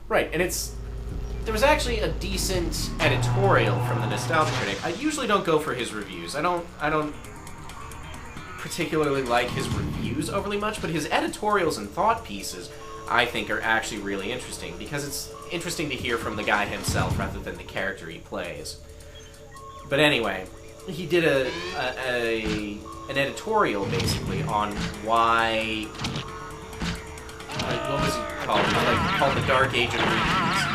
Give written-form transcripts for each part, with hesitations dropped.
Right, and there was actually a decent editorial from the Nostalgia Critic. I usually don't go for his reviews. I don't particularly like his reviews overly much, but his editorials and thought pieces, I think, are actually really interesting, because it's interesting to hear from the guy himself rather than the character he plays. But anyway, he did an editorial, basically, on why... what was it called? It was called The Dark Age of Movies.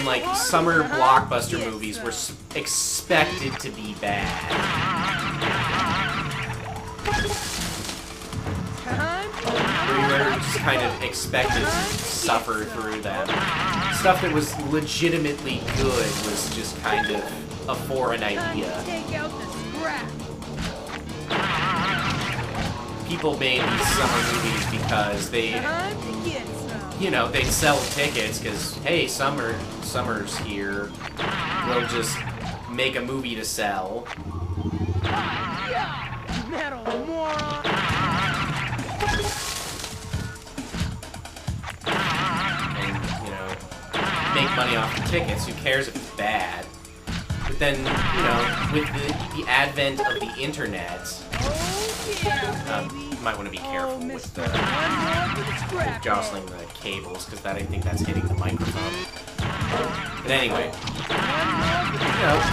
When, summer blockbuster movies were expected to be bad. We were just kind of expected to suffer through them. Stuff that was legitimately good was just kind of a foreign idea. People made these summer movies because they sell tickets because, hey, summer's here. We'll just make a movie to sell. Metal moron! And, make money off the tickets. Who cares if it's bad? But then, with the advent of the internet, you might want to be careful with jostling the cables, because I think that's hitting the microphone. But anyway,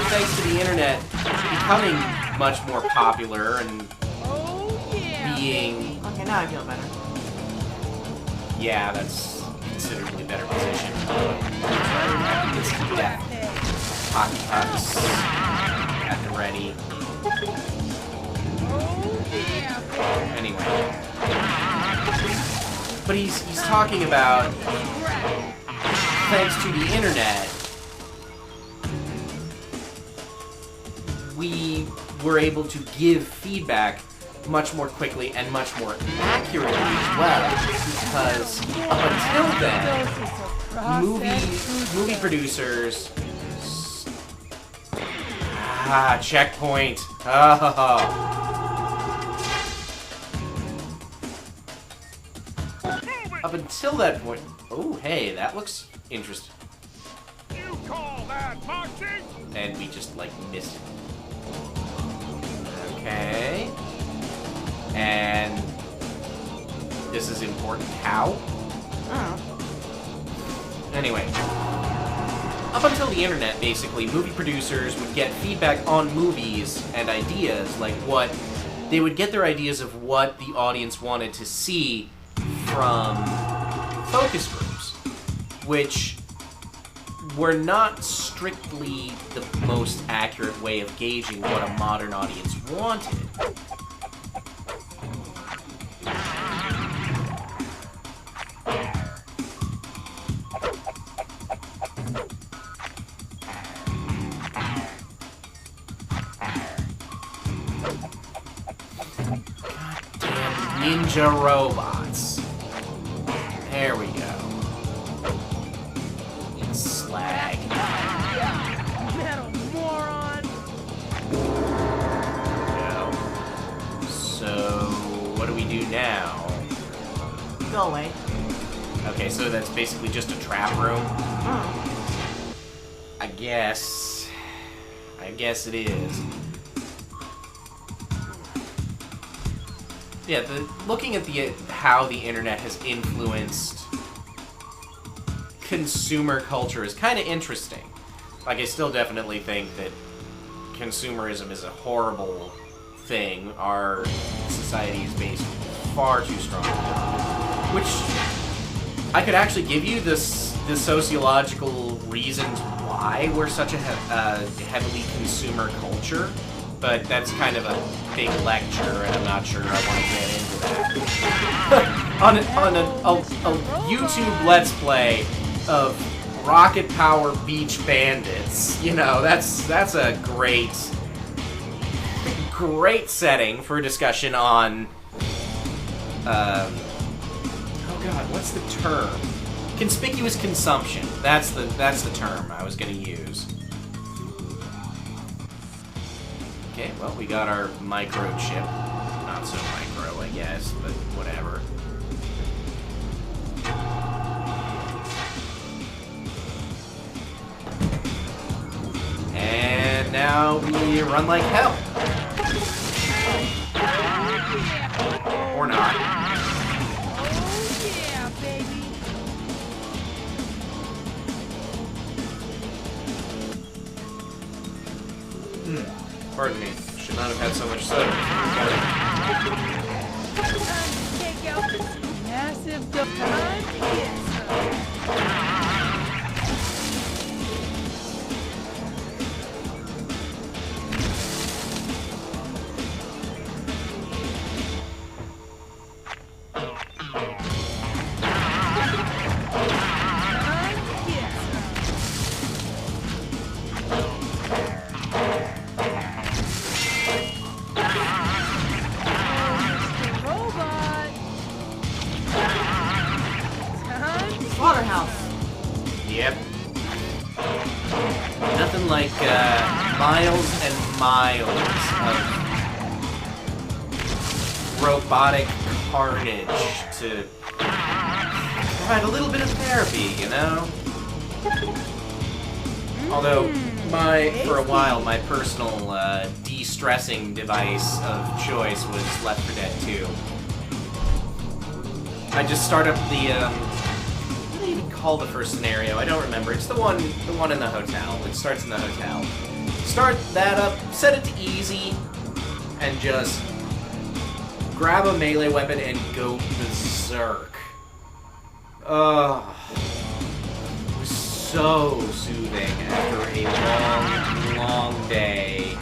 thanks to the internet becoming much more popular and being... Okay, now I feel better. Yeah, that's a considerably better position. Yeah. Hockey pucks at the ready. Anyway. But he's talking about, thanks to the internet, we were able to give feedback much more quickly and much more accurately as well, because up until then, movie producers... checkpoint. Up until that point... Oh, hey, that looks interesting. You call that boxing? And we just, missed it. Okay. And... this is important. How? Oh. Anyway. Up until the internet, basically, movie producers would get feedback on movies and ideas, they would get their ideas of what the audience wanted to see from focus groups, which were not strictly the most accurate way of gauging what a modern audience wanted. Ninja robots. There we go. Slag. Metal moron! Go. So, what do we do now? Go away. Okay, so that's basically just a trap room? Oh. I guess it is. Yeah, looking at how the internet has influenced consumer culture is kind of interesting. I still definitely think that consumerism is a horrible thing. Our society is based far too strongly on it. Which I could actually give you the sociological reasons why we're such a heavily consumer culture. But that's kind of a big lecture, and I'm not sure I want to get into that. on a YouTube Let's Play of Rocket Power Beach Bandits, that's a great setting for a discussion on, oh god, what's the term? Conspicuous consumption. That's the term I was going to use. Okay, well, we got our microchip. Not so micro, I guess, but whatever. how we run like hell. Or not. Oh yeah, baby. Pardon me. Should not have had so much soda. Time to take out this massive time to get some. Time to get some. Robot. Time to Slaughterhouse. Yep. Nothing like miles and miles of robotic carnage to provide a little bit of therapy, you know? Although, for a while, my personal de-stressing device of choice was Left 4 Dead 2. I just start up the, what do they even call the first scenario? I don't remember. It's the one in the hotel. It starts in the hotel. Start that up, set it to easy, and just grab a melee weapon and go berserk. Ugh. It was so soothing after a long, long day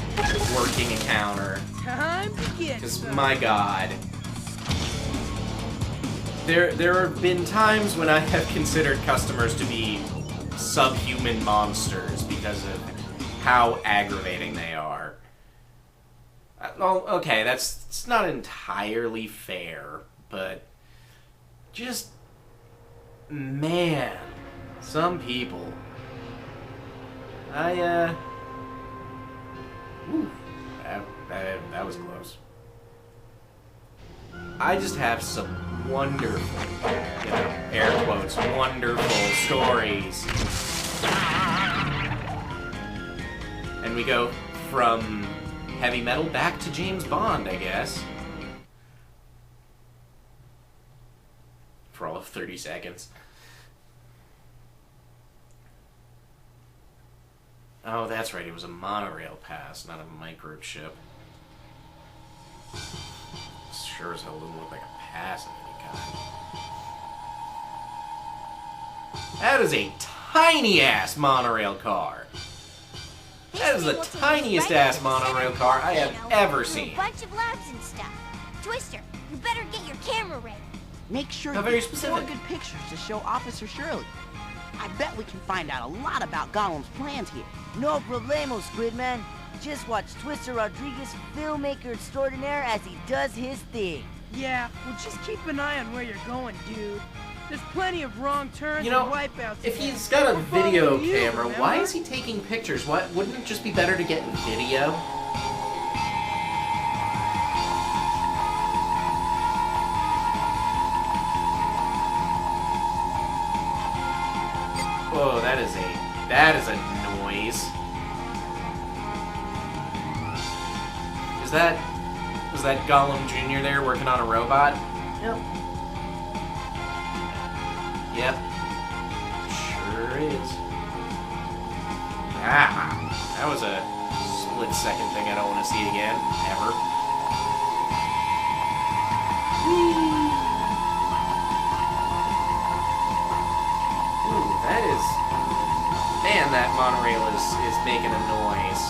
working a counter. Time to get Because, some. my god. There have been times when I have considered customers to be subhuman monsters because of how aggravating they are. Well, okay, it's not entirely fair, but just, man, some people. Ooh, that was close. I just have some wonderful, air quotes, wonderful stories. And we go from heavy metal back to James Bond, I guess. For all of 30 seconds. Oh, that's right, it was a monorail pass, not a microchip. Sure as hell doesn't look like a pass of any kind. That is a tiny-ass monorail car. That is the tiniest ass monorail car I have ever seen. A bunch of labs and stuff. Twister, you better get your camera ready. Make sure How you very get 4 specific. good pictures to show Officer Shirley. I bet we can find out a lot about Gollum's plans here. No problemo, Squidman. Just watch Twister Rodriguez, filmmaker extraordinaire, as he does his thing. Yeah, well, just keep an eye on where you're going, dude. There's plenty of wrong turns You know, and wipeouts. if ahead. he's got a We're video following you, camera, why remember? is he taking pictures? Wouldn't it just be better to get video? Whoa, that is a noise. Was that Gollum Jr. there working on a robot? Yep. Yep. Sure is. Ah, that was a split-second thing I don't want to see again, ever. Ooh, that is... Man, that monorail is making a noise.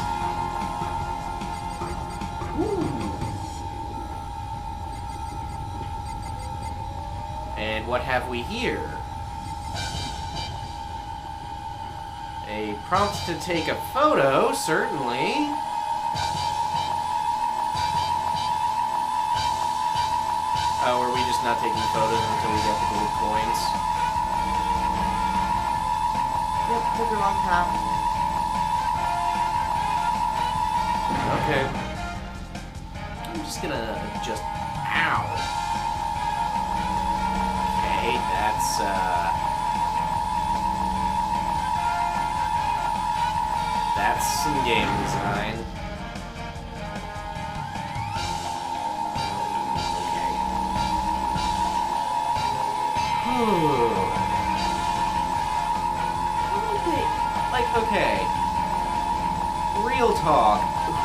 And what have we here? A prompt to take a photo, certainly. Oh, are we just not taking photos until we get the gold coins? Yep, took a long path. Okay. I'm just gonna adjust... Ow! Okay, that's, That's some game design. Okay. Like, okay. Real talk.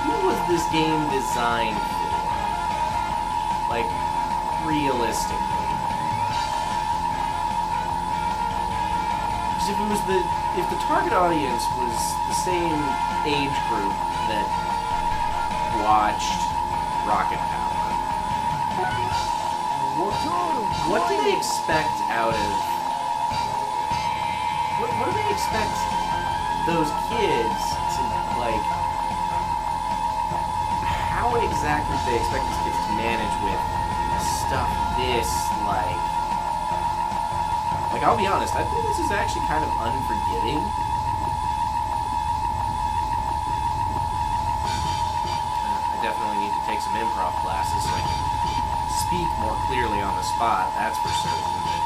Who was this game designed for? Like, realistically. Because if the target audience was the same age group that watched Rocket Power, what do they expect out of... What do they expect those kids to, like... How exactly do they expect these kids to manage with stuff this, like... Like, I'll be honest, I think this is actually kind of unforgiving. I definitely need to take some improv classes so I can speak more clearly on the spot, that's for certain, but...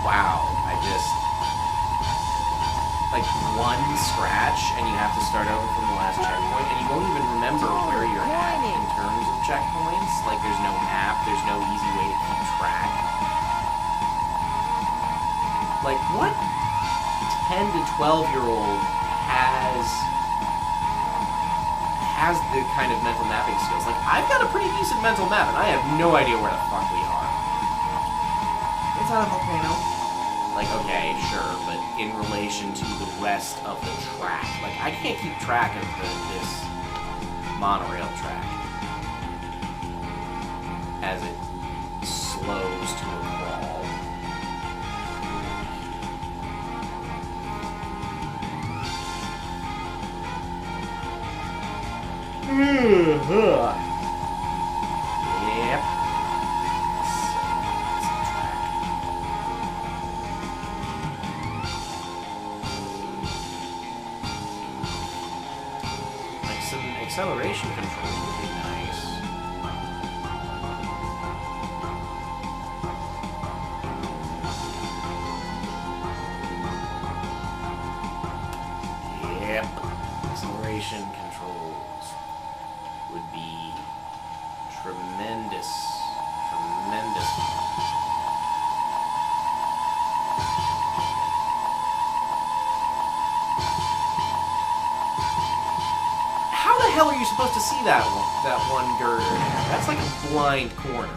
Wow, I just... Like, one scratch, and you have to start over from the last checkpoint, and you won't even remember where you're at in terms of checkpoints. Like, there's no map, there's no easy way to keep track. Like, what 10 to 12-year-old has the kind of mental mapping skills? Like, I've got a pretty decent mental map, and I have no idea where the fuck we are. It's on a volcano. Like, okay, sure, but in relation to the rest of the track, like, I can't keep track of this monorail track as it slows to a crawl. Yep. Like some acceleration control would be nice. Yep. Acceleration controls would be tremendous. Tremendous. How the hell are you supposed to see that one girder? That's like a blind corner.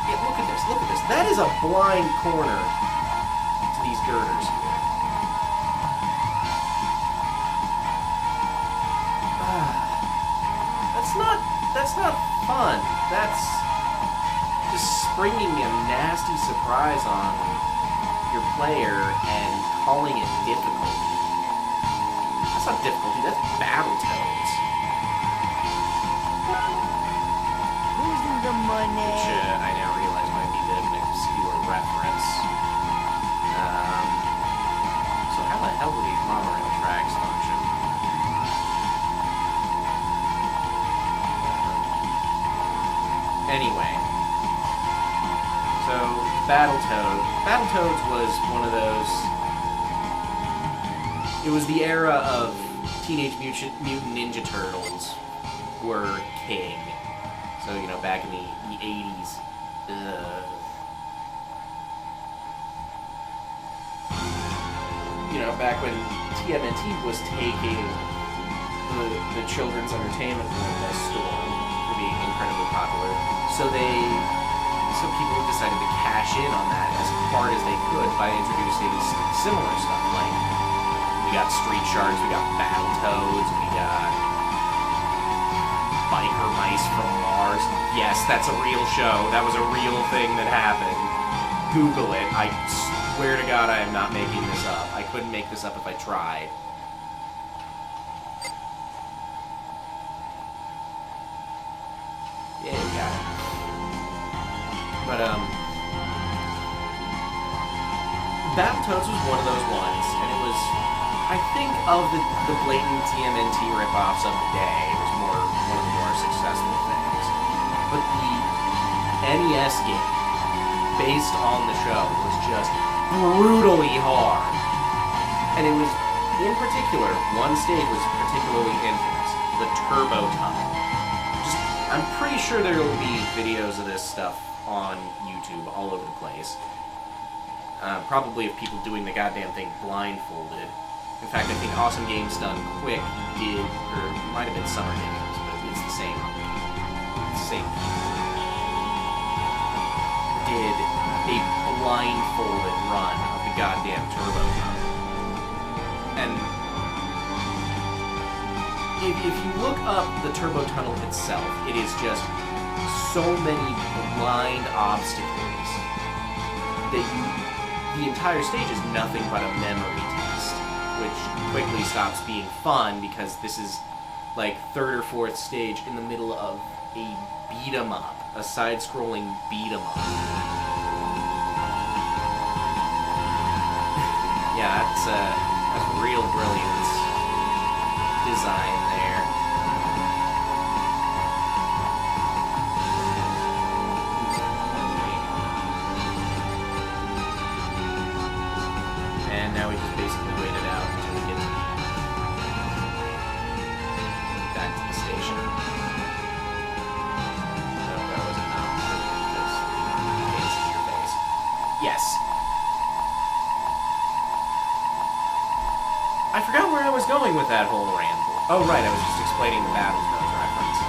Yeah, look at this, look at this. That is a blind corner to these girders here. That's not fun. That's just springing a nasty surprise on your player and calling it difficulty. That's not difficulty, that's Battletoads. Who's in the money? Which I now realize might be a bit of an obscure reference. So how the hell do these monorail tracks function? Anyway, so Battletoads was one of those. It was the era of Teenage Mutant Ninja Turtles were king. So, you know, back in the 80s. You know, back when TMNT was taking the children's entertainment world by storm for being incredibly popular. So people decided to cash in on that as hard as they could by introducing similar stuff. Like, we got Street Sharks, we got Battletoads, we got Biker Mice from Mars. Yes, that's a real show. That was a real thing that happened. Google it. I swear to God I am not making this up. I couldn't make this up if I tried. Yeah, we got it. But, Battletoads was one of those ones, and it was, I think, of the blatant TMNT ripoffs of the day, it was one of the more successful things. But the NES game, based on the show, was just brutally hard. And it was, in particular, one stage was particularly infamous, the turbo tunnel. I'm pretty sure there will be videos of this stuff on YouTube all over the place. Probably of people doing the goddamn thing blindfolded. In fact, I think Awesome Games Done Quick did, or it might have been Summer Games, but it's the same. Did a blindfolded run of the goddamn turbo tunnel. And if you look up the turbo tunnel itself, it is just so many blind obstacles that the entire stage is nothing but a memory test, which quickly stops being fun because this is like third or fourth stage in the middle of a beat-em-up, a side-scrolling beat-em-up. Yeah, that's real brilliant design there. And now we just basically wait it out until we get back to the station. No, that was a no. Because it's in your face. Yes. I forgot where I was going with that whole ramble. Oh, right, I was just explaining the Battletoads reference.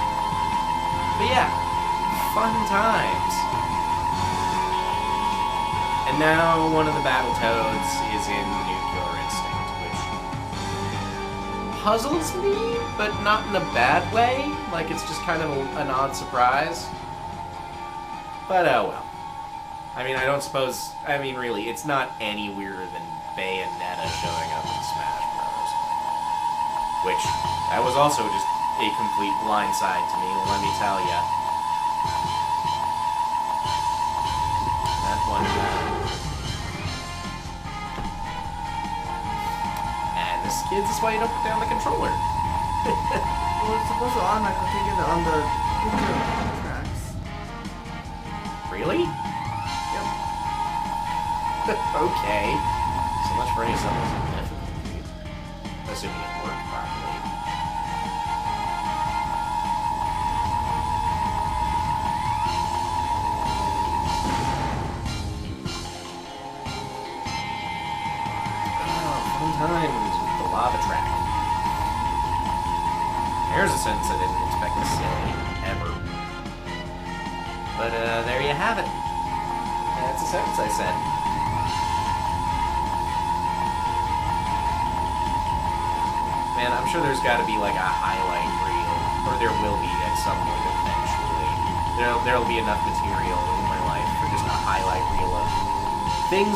But yeah, fun times. And now one of the Battletoads is in the new Killer Instinct, which puzzles me, but not in a bad way. Like, it's just kind of an odd surprise. But oh well. I mean, really, it's not any weirder than Bayonetta showing up in Smash Bros. Which, that was also just a complete blindside to me, let me tell ya. That one, and this kid's is why you don't put down the controller. Well, it's supposed to automatically take it on the picture tracks. Really? Yep. Okay. So much for any semblance of difficulty. Assuming it worked properly. Oh, fun times with the lava track. There's a sentence I didn't expect to say, ever. But, there you have it. That's a sentence I said. Man, I'm sure there's got to be like a highlight reel, or there will be at some point eventually. There'll be enough material in my life for just a highlight reel of things,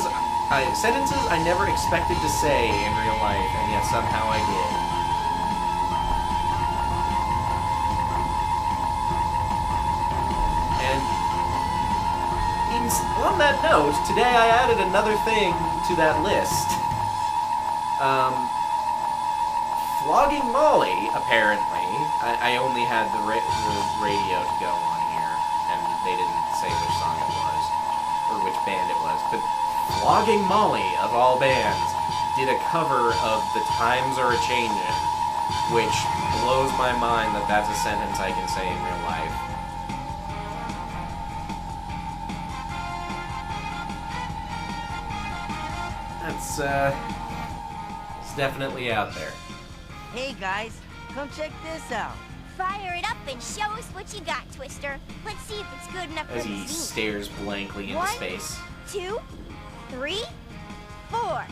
sentences I never expected to say in real life, and yet somehow I did. And on that note, today I added another thing to that list. Flogging Molly, apparently. I only had the radio to go on here, and they didn't say which song it was, or which band it was, but Flogging Molly, of all bands, did a cover of The Times Are A-Changin', which blows my mind that that's a sentence I can say in real life. It's definitely out there. Hey guys, come check this out. Fire it up and show us what you got, Twister. Let's see if it's good enough for As the he scene. stares blankly into 1, space. 2, 3, 4.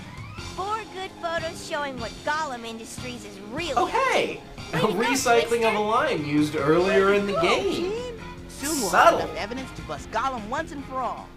4 good photos showing what Gollum Industries is really Oh, up to. hey! A Way to go, recycling Twister. of a line used earlier in the game. Soon we'll have Subtle. enough evidence to bust Gollum once and for all.